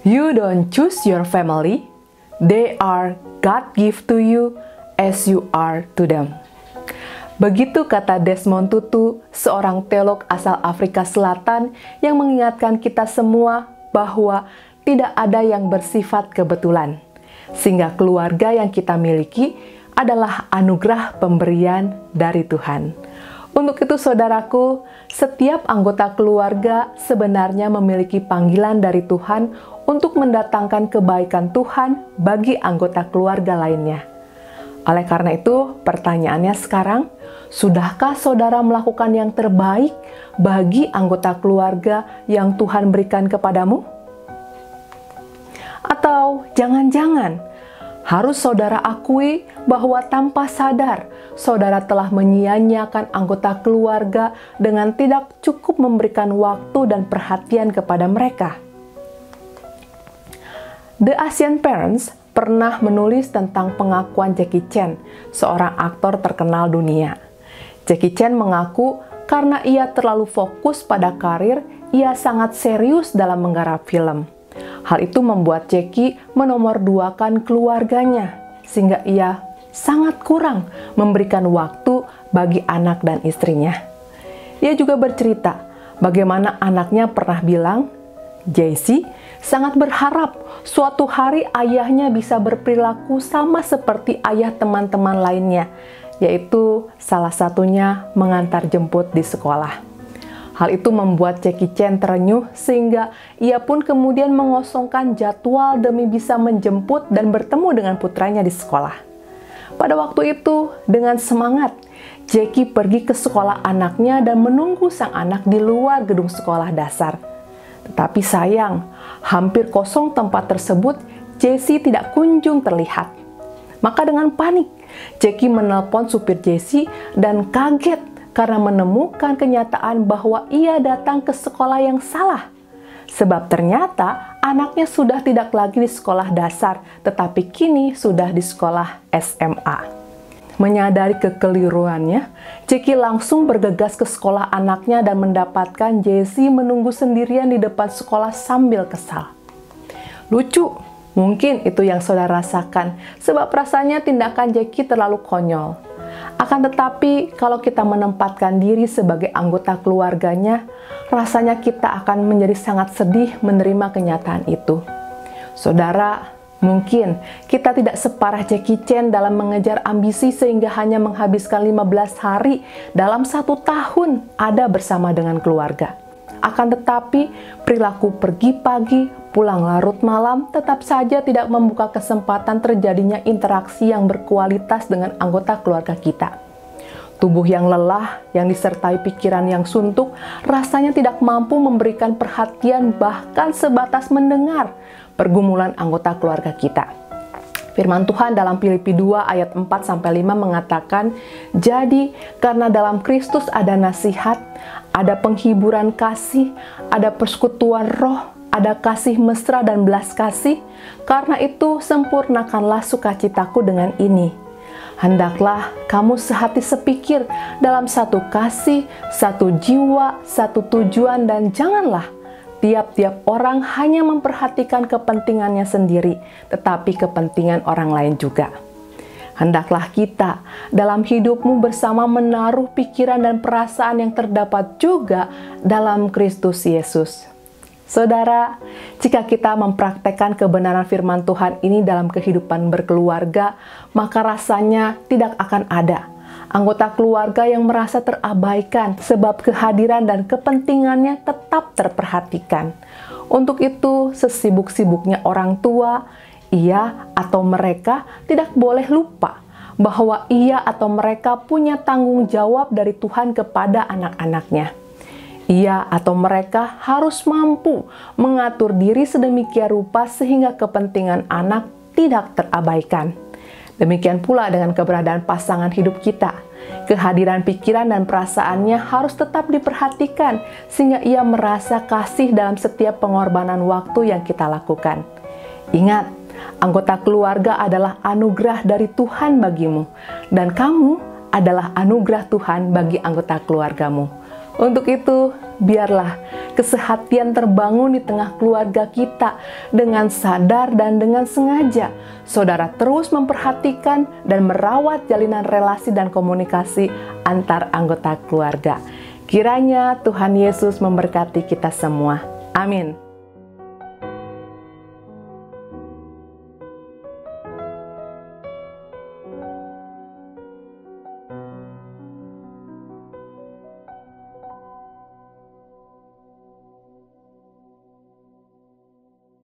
You don't choose your family, they are God give to you as you are to them. Begitu kata Desmond Tutu, seorang teolog asal Afrika Selatan yang mengingatkan kita semua bahwa tidak ada yang bersifat kebetulan, sehingga keluarga yang kita miliki adalah anugerah pemberian dari Tuhan. Untuk itu saudaraku, setiap anggota keluarga sebenarnya memiliki panggilan dari Tuhan untuk mendatangkan kebaikan Tuhan bagi anggota keluarga lainnya. Oleh karena itu, pertanyaannya sekarang, sudahkah saudara melakukan yang terbaik bagi anggota keluarga yang Tuhan berikan kepadamu? Atau jangan-jangan harus saudara akui bahwa tanpa sadar, saudara telah menyia-nyiakan anggota keluarga dengan tidak cukup memberikan waktu dan perhatian kepada mereka. The Asian Parents pernah menulis tentang pengakuan Jackie Chan, seorang aktor terkenal dunia. Jackie Chan mengaku karena ia terlalu fokus pada karir, ia sangat serius dalam menggarap film. Hal itu membuat Jackie menomorduakan keluarganya, sehingga ia sangat kurang memberikan waktu bagi anak dan istrinya. Ia juga bercerita bagaimana anaknya pernah bilang, Jesse sangat berharap suatu hari ayahnya bisa berperilaku sama seperti ayah teman-teman lainnya, yaitu salah satunya mengantar jemput di sekolah. Hal itu membuat Jackie Chan terenyuh sehingga ia pun kemudian mengosongkan jadwal demi bisa menjemput dan bertemu dengan putranya di sekolah. Pada waktu itu, dengan semangat, Jackie pergi ke sekolah anaknya dan menunggu sang anak di luar gedung sekolah dasar. Tetapi sayang, hampir kosong tempat tersebut, Jesse tidak kunjung terlihat. Maka dengan panik, Jackie menelpon supir Jesse dan kaget karena menemukan kenyataan bahwa ia datang ke sekolah yang salah. Sebab ternyata anaknya sudah tidak lagi di sekolah dasar, tetapi kini sudah di sekolah SMA. Menyadari kekeliruannya, Jackie langsung bergegas ke sekolah anaknya dan mendapatkan Jesse menunggu sendirian di depan sekolah sambil kesal. Lucu, mungkin itu yang saudara rasakan, sebab rasanya tindakan Jackie terlalu konyol. Akan tetapi, kalau kita menempatkan diri sebagai anggota keluarganya, rasanya kita akan menjadi sangat sedih menerima kenyataan itu. Saudara, mungkin kita tidak separah Jackie Chan dalam mengejar ambisi sehingga hanya menghabiskan 15 hari dalam 1 tahun ada bersama dengan keluarga. Akan tetapi, perilaku pergi pagi, pulang larut malam tetap saja tidak membuka kesempatan terjadinya interaksi yang berkualitas dengan anggota keluarga kita. Tubuh yang lelah, yang disertai pikiran yang suntuk, rasanya tidak mampu memberikan perhatian bahkan sebatas mendengar pergumulan anggota keluarga kita. Firman Tuhan dalam Filipi 2 ayat 4-5 mengatakan, jadi karena dalam Kristus ada nasihat, ada penghiburan kasih, ada persekutuan roh, ada kasih mesra dan belas kasih, karena itu sempurnakanlah sukacitaku dengan ini. Hendaklah kamu sehati sepikir dalam satu kasih, satu jiwa, satu tujuan, dan janganlah tiap-tiap orang hanya memperhatikan kepentingannya sendiri, tetapi kepentingan orang lain juga. Hendaklah kita dalam hidupmu bersama menaruh pikiran dan perasaan yang terdapat juga dalam Kristus Yesus. Saudara, jika kita mempraktekkan kebenaran firman Tuhan ini dalam kehidupan berkeluarga, maka rasanya tidak akan ada anggota keluarga yang merasa terabaikan sebab kehadiran dan kepentingannya tetap terperhatikan. Untuk itu, sesibuk-sibuknya orang tua, ia atau mereka tidak boleh lupa bahwa ia atau mereka punya tanggung jawab dari Tuhan kepada anak-anaknya. Ia atau mereka harus mampu mengatur diri sedemikian rupa sehingga kepentingan anak tidak terabaikan. Demikian pula dengan keberadaan pasangan hidup kita. Kehadiran pikiran dan perasaannya harus tetap diperhatikan sehingga ia merasa kasih dalam setiap pengorbanan waktu yang kita lakukan. Ingat, anggota keluarga adalah anugerah dari Tuhan bagimu, dan kamu adalah anugerah Tuhan bagi anggota keluargamu. Untuk itu, biarlah kesehatian terbangun di tengah keluarga kita dengan sadar dan dengan sengaja. Saudara terus memperhatikan dan merawat jalinan relasi dan komunikasi antar anggota keluarga. Kiranya Tuhan Yesus memberkati kita semua. Amin.